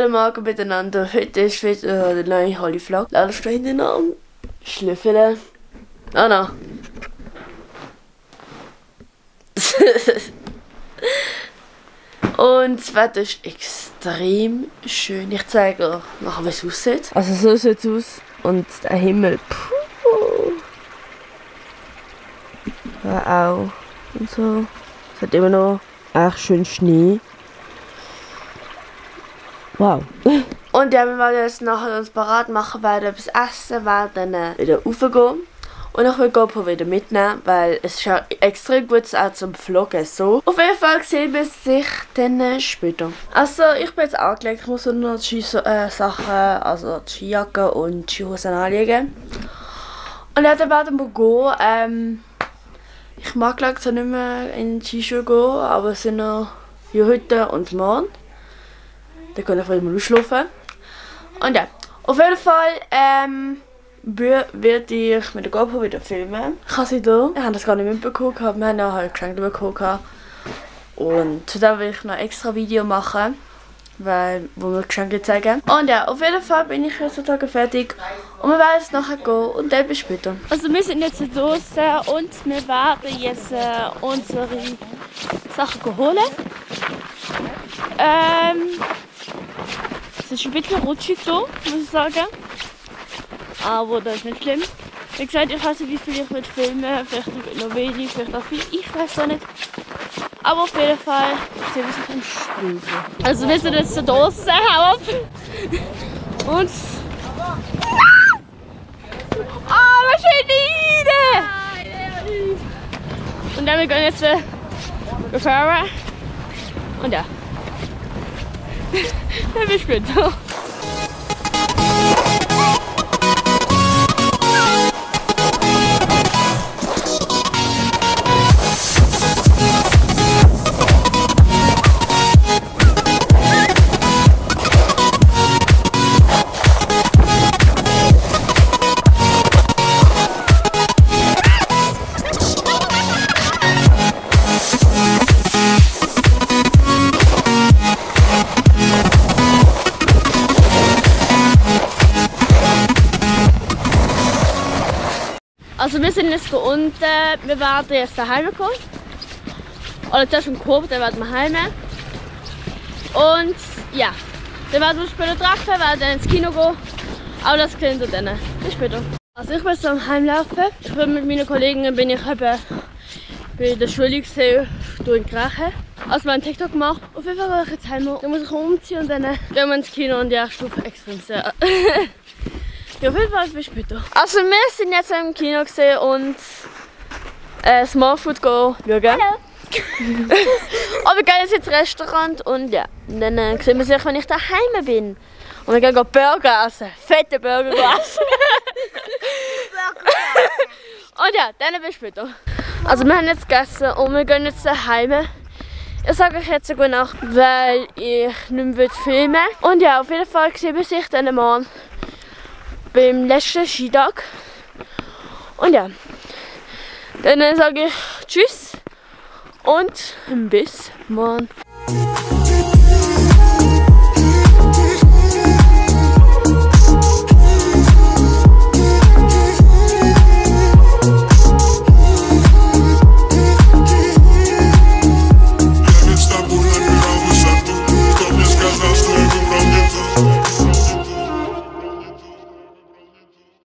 Guten Morgen miteinander. Heute ist wieder der neue Holy Vlog. Leider steht hinten am Schlüffel. Ah, no. Und das Wetter ist extrem schön. Ich zeige euch nachher, wie es aussieht. Also so sieht es aus. Und der Himmel. Puh. Ja, auch. Und so. Es hat immer noch echt schön Schnee. Wow. Und ja, wir werden jetzt nachher uns parat machen, werden etwas essen, werden dann wieder raufgehen. Und ich will GoPro wieder mitnehmen, weil es ist ja extrem gut auch zum Vloggen. So. Auf jeden Fall sehen wir sich dann später. Also ich bin jetzt angelegt, ich muss nur noch die Skisachen, also die Skijacke und die Skihosen anlegen. Und ja, dann werden wir gehen. Ich mag langsam nicht mehr in die Skischuhe gehen, aber es sind noch heute und morgen. Dann kann ich wieder mal ausschlafen. Und ja, auf jeden Fall werde ich mit der GoPro wieder filmen. Ich habe sie hier. Ich habe das gar nicht mitbekommen. Wir haben ja halt Geschenke bekommen. Und zudem will ich noch ein extra Video machen, wo wir Geschenke zeigen. Und ja, auf jeden Fall bin ich jetzt sozusagen fertig. Und wir werden jetzt nachher gehen und dann bis später. Also wir sind jetzt draußen und wir werden jetzt unsere Sachen holen. Es ist ein bisschen rutschig hier, muss ich sagen. Aber das ist nicht schlimm. Wie gesagt, ich weiß nicht, wie viel ich mit filmen. Vielleicht noch wenig, vielleicht auch viel. Ich weiß auch nicht. Aber auf jeden Fall sehen wir sich im Spiegel. Also wir sind jetzt draußen. Und... Ah, Maschine! Und dann wir gehen jetzt fahren. Und ja. Dann bis später. Also wir sind jetzt hier unten, wir werden jetzt daheim kommen. Oder zuerst im Korb, dann werden wir heim. Und ja, dann werden wir später treffen, werden dann ins Kino gehen. Aber das klingt ihr dann. Bis später. Also ich bin jetzt am Heimlaufen. Ich bin mit meinen Kollegen bin ich eben bei der Schule gesehen, hier in Krachen. Also wir haben einen TikTok gemacht. Auf jeden Fall gehe ich jetzt heim. Dann muss ich umziehen und dann gehen wir ins Kino und ja, ich stufe extrem sehr. Ja, auf jeden Fall bis später. Also wir sind jetzt im Kino gesehen und Small Food schauen. Hallo! Aber wir gehen jetzt ins Restaurant und ja, dann sehen wir sich, wenn ich daheim bin. Und wir gehen Burger essen. Fette Burger essen. Und ja, dann bis später. Also wir haben jetzt gegessen und wir gehen jetzt daheim. Ich sage euch jetzt gute Nacht, weil ich nicht mehr filmen will. Und ja, auf jeden Fall sehen wir sich dann morgen beim letzten Skitag. Und ja, dann sage ich Tschüss und bis morgen.